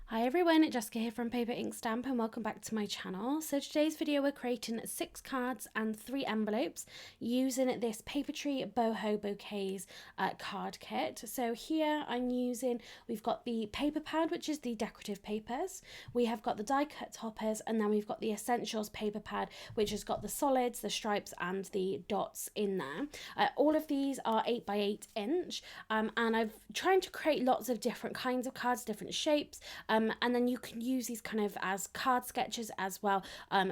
Hi everyone, Jessica here from Paper Ink Stamp and welcome back to my channel. So today's video we're creating 6 cards and 3 envelopes using this Papetree Boho Bouquets card kit. So here we've got the paper pad, which is the decorative papers. We have got the die cut toppers, and then we've got the essentials paper pad, which has got the solids, the stripes and the dots in there. All of these are 8x8 inch and I've trying to create lots of different kinds of cards, different shapes. And then you can use these kind of as card sketches as well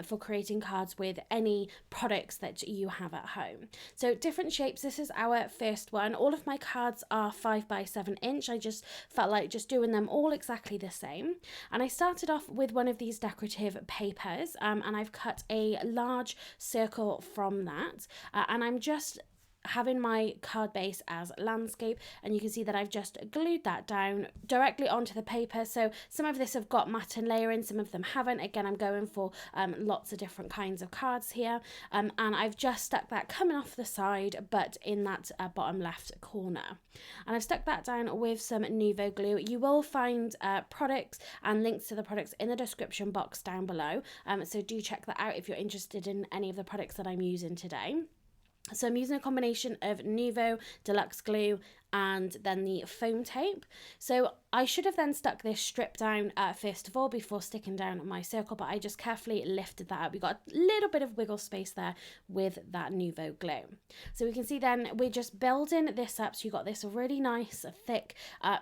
for creating cards with any products that you have at home. So different shapes. This is our first one. All of my cards are 5x7 inch. I just felt like just doing them all exactly the same. And I started off with one of these decorative papers and I've cut a large circle from that. And I'm just having my card base as landscape, and you can see that I've just glued that down directly onto the paper. So some of this have got matte and layering, some of them haven't. Again, I'm going for lots of different kinds of cards here, and I've just stuck that coming off the side but in that bottom left corner, and I've stuck that down with some Nuvo glue. You will find products and links to the products in the description box down below, so do check that out if you're interested in any of the products that I'm using today. So I'm using a combination of Nuvo, Deluxe glue, and then the foam tape. So I should have then stuck this strip down first of all before sticking down my circle, but I just carefully lifted that up. We got a little bit of wiggle space there with that Nuvo glue. So we can see then we're just building this up. So you got this really nice thick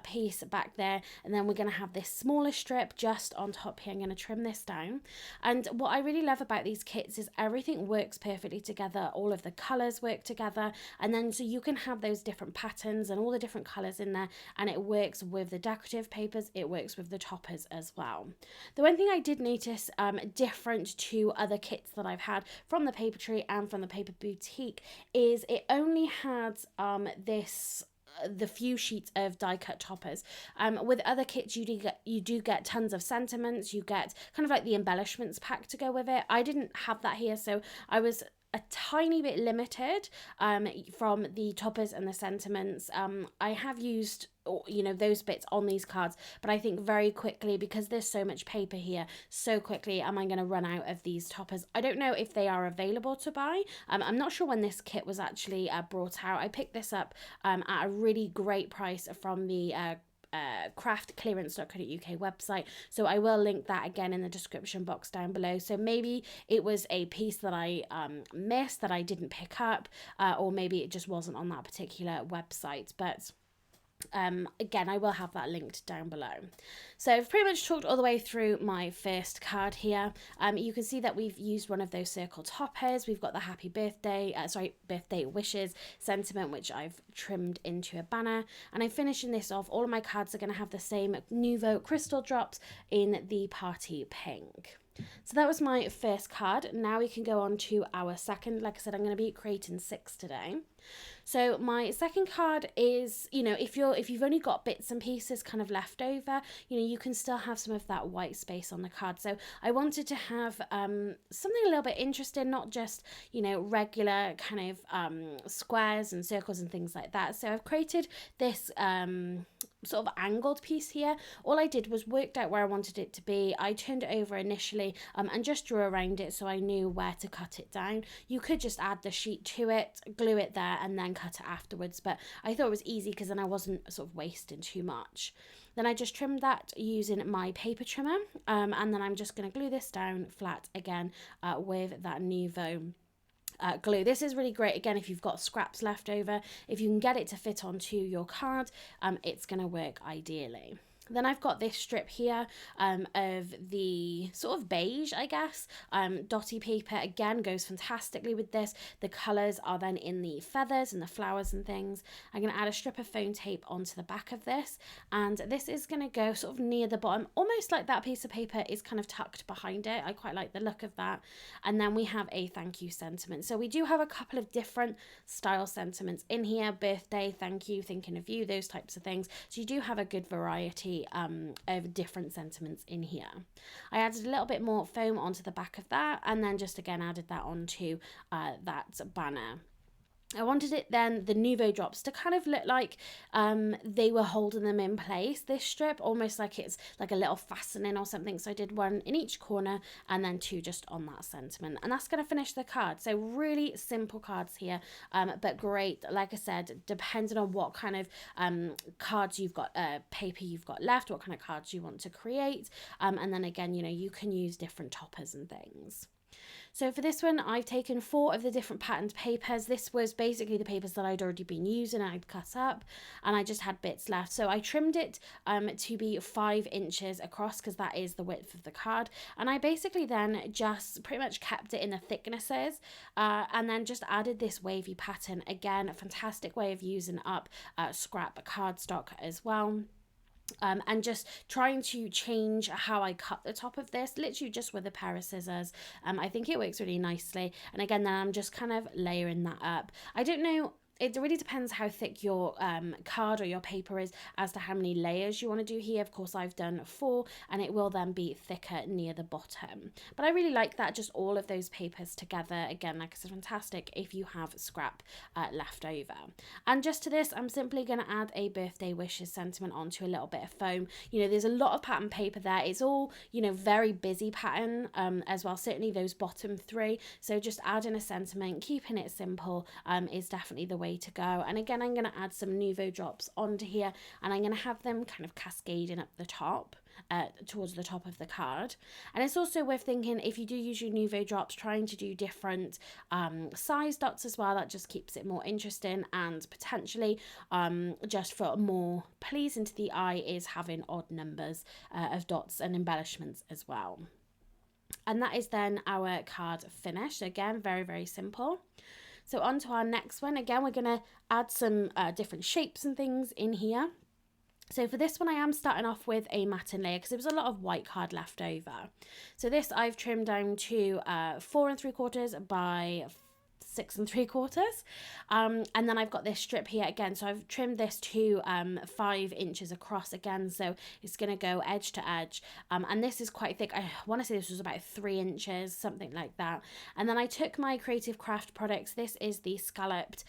piece back there, and then we're going to have this smaller strip just on top here. I'm going to trim this down. And what I really love about these kits is everything works perfectly together. All of the colors work together, and then so you can have those different patterns and all the different colors in there, and it works with the decorative papers, it works with the toppers as well. The one thing I did notice different to other kits that I've had from the Papetree and from the Paper Boutique is it only had the few sheets of die cut toppers. With other kits you do get tons of sentiments, you get kind of like the embellishments pack to go with it. I didn't have that here, so I was a tiny bit limited from the toppers and the sentiments. I have used those bits on these cards, but I think very quickly, because there's so much paper here, so quickly am I going to run out of these toppers. I don't know if they are available to buy. I'm not sure when this kit was actually brought out. I picked this up at a really great price from the craftclearance.co.uk website, so I will link that again in the description box down below. So maybe it was a piece that I missed, that I didn't pick up, or maybe it just wasn't on that particular website, but again, I will have that linked down below. So I've pretty much talked all the way through my first card here. You can see that we've used one of those circle toppers. We've got the happy birthday wishes sentiment, which I've trimmed into a banner, and I'm finishing this off. All of my cards are going to have the same Nuvo crystal drops in the party pink. So that was my first card. Now we can go on to our second. Like I said, I'm going to be creating 6 today. So my second card is, if you've only got bits and pieces kind of left over, you can still have some of that white space on the card. So I wanted to have something a little bit interesting, not just, regular kind of squares and circles and things like that. So I've created this sort of angled piece here. All I did was worked out where I wanted it to be. I turned it over initially and just drew around it so I knew where to cut it down. You could just add the sheet to it, glue it there, and then cut it afterwards, but I thought it was easy because then I wasn't sort of wasting too much. Then I just trimmed that using my paper trimmer, and then I'm just going to glue this down flat again with that Nuvo glue. This is really great again if you've got scraps left over. If you can get it to fit onto your card, it's going to work ideally. Then I've got this strip here of the sort of beige, I guess, dotty paper. Again, goes fantastically with this. The colours are then in the feathers and the flowers and things. I'm going to add a strip of foam tape onto the back of this, and this is going to go sort of near the bottom, almost like that piece of paper is kind of tucked behind it. I quite like the look of that. And then we have a thank you sentiment. So we do have a couple of different style sentiments in here: birthday, thank you, thinking of you, those types of things. So you do have a good variety of different sentiments in here. I added a little bit more foam onto the back of that, and then just again added that onto that banner. I wanted it then, the Nuvo drops, to kind of look like they were holding them in place, this strip, almost like it's like a little fastening or something. So I did one in each corner and then two just on that sentiment. And that's going to finish the card. So really simple cards here, but great. Like I said, depending on what kind of cards you've got, paper you've got left, what kind of cards you want to create. And then again, you know, you can use different toppers and things. So for this one, I've taken 4 of the different patterned papers. This was basically the papers that I'd already been using and I'd cut up, and I just had bits left. So I trimmed it to be 5 inches across, because that is the width of the card. And I basically then just pretty much kept it in the thicknesses, and then just added this wavy pattern. Again, a fantastic way of using up scrap cardstock as well. And just trying to change how I cut the top of this, literally just with a pair of scissors. I think it works really nicely. And again, then I'm just kind of layering that up. I don't know, it really depends how thick your card or your paper is as to how many layers you want to do here. Of course, I've done 4, and it will then be thicker near the bottom. But I really like that, just all of those papers together. Again, like I said, fantastic if you have scrap left over. And just to this, I'm simply going to add a birthday wishes sentiment onto a little bit of foam. You know, there's a lot of pattern paper there. It's all, you know, very busy pattern as well, certainly those bottom 3. So just adding a sentiment, keeping it simple is definitely the way to go. And again, I'm going to add some Nuvo drops onto here, and I'm going to have them kind of cascading up the top towards the top of the card. And it's also worth thinking, if you do use your Nuvo drops, trying to do different size dots as well. That just keeps it more interesting, and potentially just for more pleasing to the eye is having odd numbers of dots and embellishments as well. And that is then our card finished. Again, very, very simple. So on to our next one. Again, we're going to add some different shapes and things in here. So for this one, I am starting off with a matten layer, because there was a lot of white card left over. So this I've trimmed down to 4 3/4 by 6 3/4, and then I've got this strip here again, so I've trimmed this to 5 inches across again, so it's going to go edge to edge, and this is quite thick. I want to say this was about 3 inches, something like that. And then I took my Creative Craft products. This is the Scalloped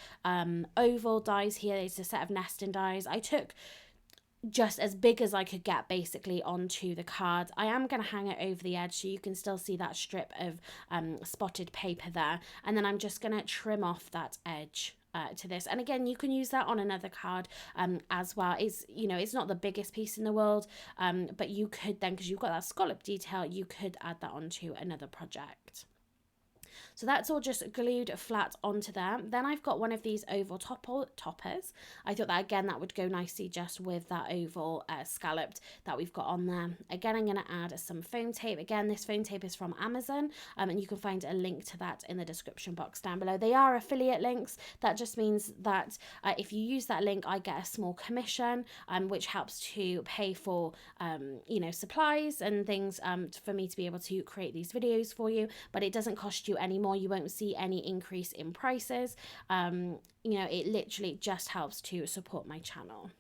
oval dies here. It's a set of nesting dies. I took just as big as I could get basically onto the card. I am going to hang it over the edge so you can still see that strip of spotted paper there, and then I'm just going to trim off that edge to this. And again, you can use that on another card as well. It's, you know, it's not the biggest piece in the world, but you could then, because you've got that scallop detail, you could add that onto another project. So that's all just glued flat onto there. Then I've got one of these oval toppers. I thought that, again, that would go nicely just with that oval scalloped that we've got on there. Again, I'm going to add some foam tape. Again, this foam tape is from Amazon, and you can find a link to that in the description box down below. They are affiliate links. That just means that if you use that link, I get a small commission, which helps to pay for, you know, supplies and things for me to be able to create these videos for you. But it doesn't cost you any more. You won't see any increase in prices. You know, it literally just helps to support my channel.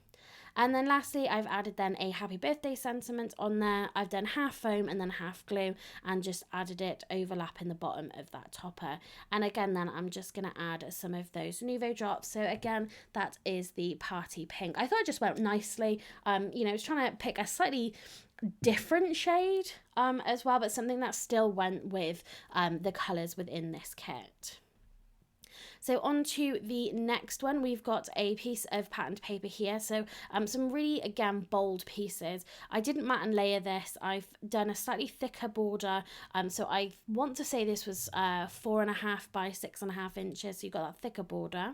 And then lastly, I've added then a happy birthday sentiment on there. I've done half foam and then half glue, and just added it overlapping the bottom of that topper. And again, then I'm just going to add some of those Nuvo drops. So again, that is the party pink. I thought it just went nicely. You know, I was trying to pick a slightly different shade as well, but something that still went with the colours within this kit. So on to the next one, we've got a piece of patterned paper here. So some really, again, bold pieces. I didn't mat and layer this. I've done a slightly thicker border. So I want to say this was 4.5 by 6.5 inches. So you've got that thicker border.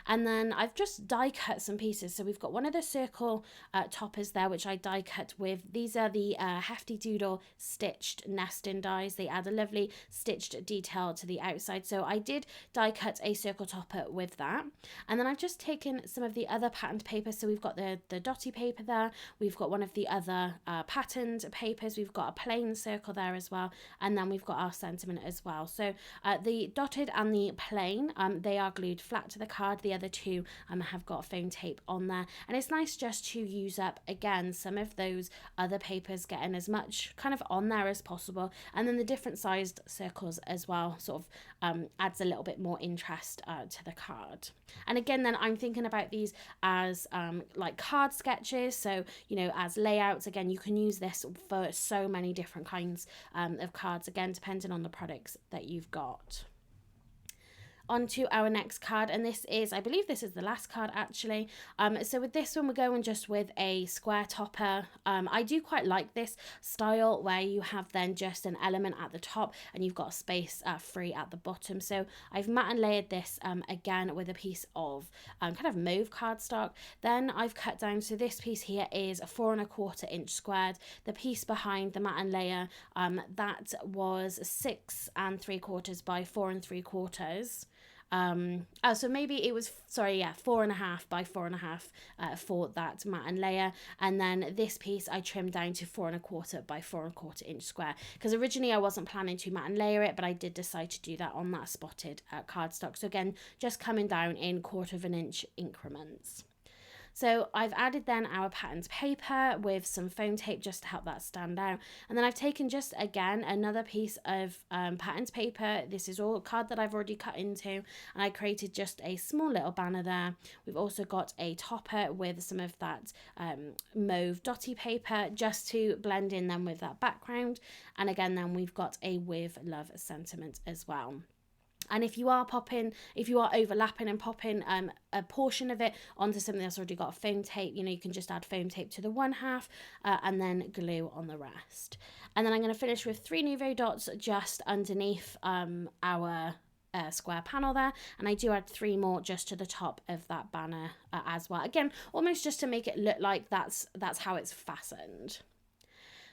And then I've just die cut some pieces. So we've got one of the circle toppers there, which I die cut with. These are the Hefty Doodle stitched nesting dies. They add a lovely stitched detail to the outside. So I did die cut a circle topper with that, and then I've just taken some of the other patterned paper. So we've got the dotty paper there, we've got one of the other patterned papers, we've got a plain circle there as well, and then we've got our sentiment as well. So the dotted and the plain, they are glued flat to the card. The other two have got foam tape on there, and it's nice just to use up, again, some of those other papers, getting as much kind of on there as possible, and then the different sized circles as well sort of adds a little bit more interest rest to the card. And again, then I'm thinking about these as like card sketches, so you know, as layouts. Again, you can use this for so many different kinds of cards, again depending on the products that you've got. Onto our next card, and this is, I believe this is the last card actually. So with this one we're going just with a square topper. I do quite like this style where you have then just an element at the top and you've got space free at the bottom. So I've matte and layered this again with a piece of kind of mauve cardstock. Then I've cut down, so this piece here is a 4 1/4 inch squared. The piece behind the matte and layer, that was 6 3/4 by 4 3/4. So maybe it was, sorry, yeah, 4 1/2 by 4 1/2 for that matte and layer. And then this piece I trimmed down to 4 1/4 by 4 1/4 inch square, because originally I wasn't planning to matte and layer it, but I did decide to do that on that spotted cardstock. So again, just coming down in 1/4 inch increments. So I've added then our patterned paper with some foam tape just to help that stand out. And then I've taken just, again, another piece of patterned paper. This is all card that I've already cut into, and I created just a small little banner there. We've also got a topper with some of that mauve dotty paper just to blend in then with that background. And again, then we've got a with love sentiment as well. And if you are overlapping and popping a portion of it onto something that's already got foam tape, you know, you can just add foam tape to the one half and then glue on the rest. And then I'm going to finish with 3 Nuvo dots just underneath our square panel there, and I do add 3 more just to the top of that banner as well. Again, almost just to make it look like that's how it's fastened.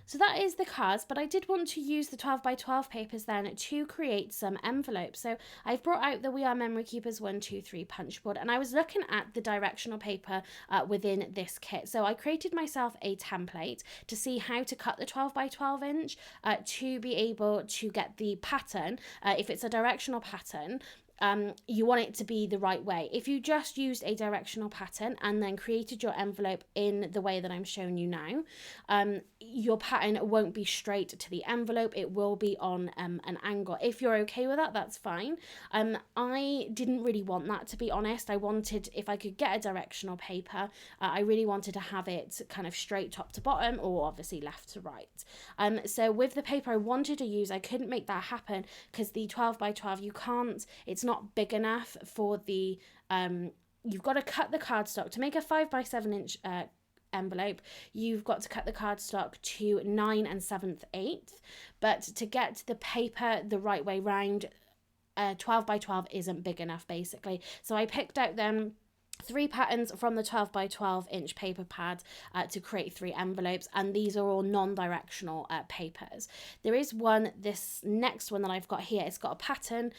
So that is the cards, but I did want to use the 12 by 12 papers then to create some envelopes. So I've brought out the We Are Memory Keepers 1, 2, 3 punch board, and I was looking at the directional paper within this kit. So I created myself a template to see how to cut the 12 by 12 inch to be able to get the pattern. If it's a directional pattern, you want it to be the right way. If you just used a directional pattern and then created your envelope in the way that I'm showing you now, your pattern won't be straight to the envelope. It will be on an angle. If you're okay with that, that's fine. I didn't really want that, to be honest. I wanted, if I could get a directional paper, I really wanted to have it kind of straight top to bottom, or obviously left to right. So with the paper I wanted to use, I couldn't make that happen because the 12 by 12, you can't, it's not big enough for the, you've got to cut the cardstock to make a 5 by 7 inch envelope. You've got to cut the cardstock to 9 7/8, but to get the paper the right way round, 12 by 12 isn't big enough basically. So I picked out then 3 patterns from the 12 by 12 inch paper pad to create 3 envelopes, and these are all non-directional papers. There is one, this next one that I've got here, it's got a pattern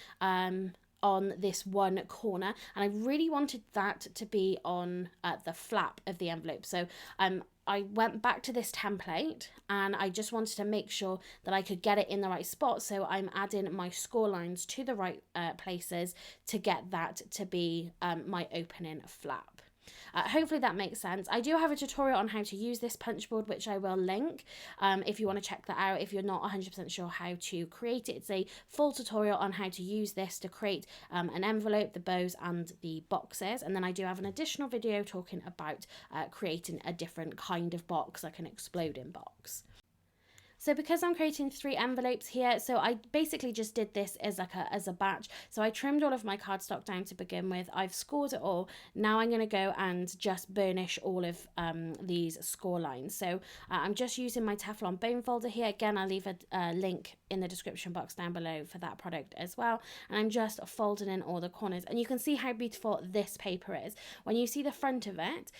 on this one corner, and I really wanted that to be on the flap of the envelope. So I went back to this template and I just wanted to make sure that I could get it in the right spot. So I'm adding my score lines to the right places to get that to be my opening flap. Hopefully that makes sense. I do have a tutorial on how to use this punch board, which I will link if you want to check that out. If you're not 100% sure how to create it, it's a full tutorial on how to use this to create an envelope, the bows and the boxes. And then I do have an additional video talking about creating a different kind of box, like an exploding box. So because I'm creating 3 envelopes here, so I basically just did this as like as a batch. So I trimmed all of my cardstock down to begin with. I've scored it all. Now I'm going to go and just burnish all of these score lines. So I'm just using my Teflon bone folder here. Again, I'll leave a link in the description box down below for that product as well. And I'm just folding in all the corners. And you can see how beautiful this paper is. When you see the front of it,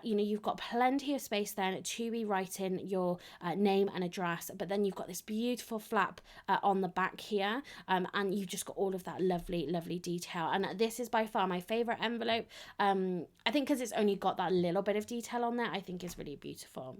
you know, you've got plenty of space then to be writing your name and address. But then you've got this beautiful flap on the back here, and you've just got all of that lovely detail. And this is by far my favorite envelope. I think because it's only got that little bit of detail on there, I think is really beautiful.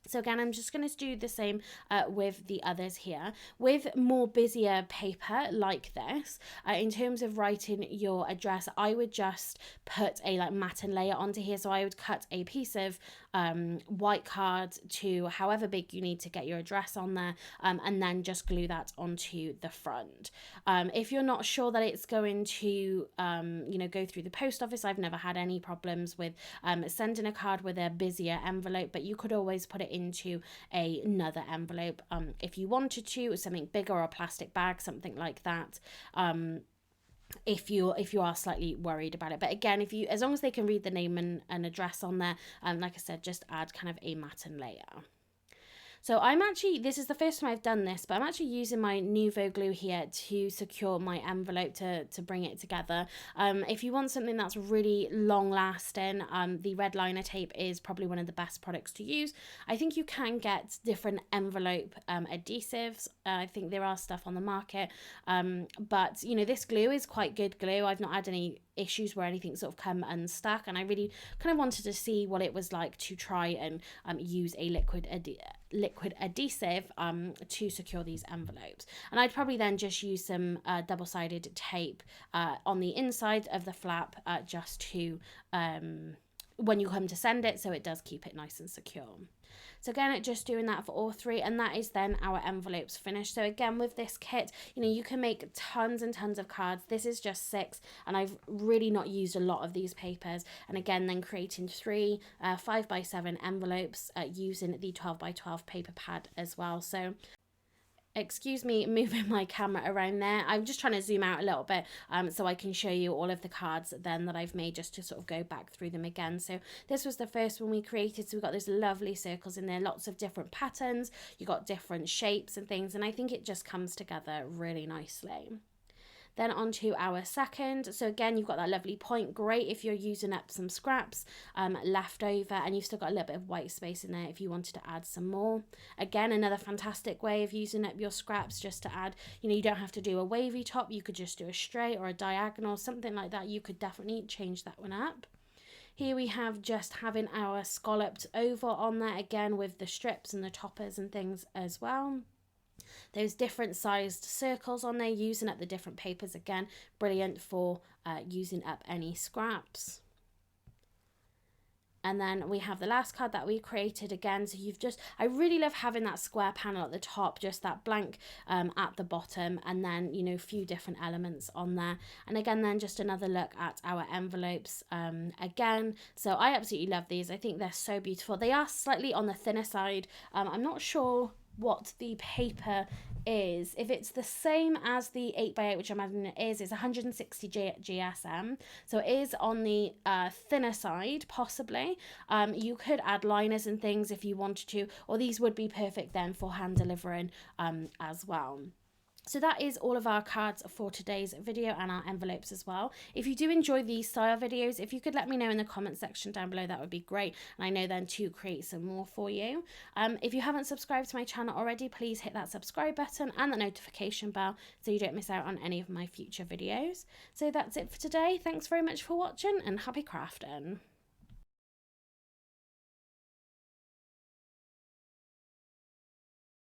So again, I'm just going to do the same with the others here. With more busier paper like this, in terms of writing your address, I would just put a like matten layer onto here. So I would cut a piece of white card to however big you need to get your address on there, and then just glue that onto the front. If you're not sure that it's going to go through the post office, I've never had any problems with sending a card with a busier envelope, but you could always put it into another envelope if you wanted to, something bigger, or a plastic bag, something like that. If you are slightly worried about it, but again, as long as they can read the name and address on there, like I said, just add kind of a matten layer. So this is the first time I've done this, but I'm actually using my Nuvo glue here to secure my envelope to bring it together. If you want something that's really long lasting, the red liner tape is probably one of the best products to use. I think you can get different envelope adhesives. I think there are stuff on the market, but this glue is quite good glue. I've not had any issues where anything sort of come unstuck, and I really kind of wanted to see what it was like to try and use a liquid adhesive to secure these envelopes. And I'd probably then just use some double-sided tape on the inside of the flap just to when you come to send it, so it does keep it nice and secure. So again, just doing that for all three, and that is then our envelopes finished. So again, with this kit, you can make tons and tons of cards. This is just 6, and I've really not used a lot of these papers. And again, then creating 3 5x7 envelopes using the 12x12 paper pad as well. So excuse me moving my camera around there. I'm just trying to zoom out a little bit so I can show you all of the cards then that I've made, just to sort of go back through them again. So this was the first one we created. So we've got those lovely circles in there, lots of different patterns. You got different shapes and things, and I think it just comes together really nicely. Then onto our second. So again, you've got that lovely point. Great if you're using up some scraps left over, and you've still got a little bit of white space in there if you wanted to add some more. Again, another fantastic way of using up your scraps, just to add, you don't have to do a wavy top. You could just do a straight or a diagonal, something like that. You could definitely change that one up. Here we have just having our scalloped oval on there, again with the strips and the toppers and things as well. Those different sized circles on there, using up the different papers, again brilliant for using up any scraps. And then we have the last card that we created again. So I really love having that square panel at the top, just that blank at the bottom, and then a few different elements on there. And again, then just another look at our envelopes again. So I absolutely love these. I think they're so beautiful. They are slightly on the thinner side. I'm not sure what the paper is. If it's the same as the 8x8, which I'm adding, it's 160 GSM, so it is on the thinner side possibly. You could add liners and things if you wanted to, or these would be perfect then for hand delivering as well. So that is all of our cards for today's video, and our envelopes as well. If you do enjoy these style videos, if you could let me know in the comment section down below, that would be great, and I know then to create some more for you. If you haven't subscribed to my channel already, please hit that subscribe button and the notification bell so you don't miss out on any of my future videos. So that's it for today. Thanks very much for watching, and happy crafting.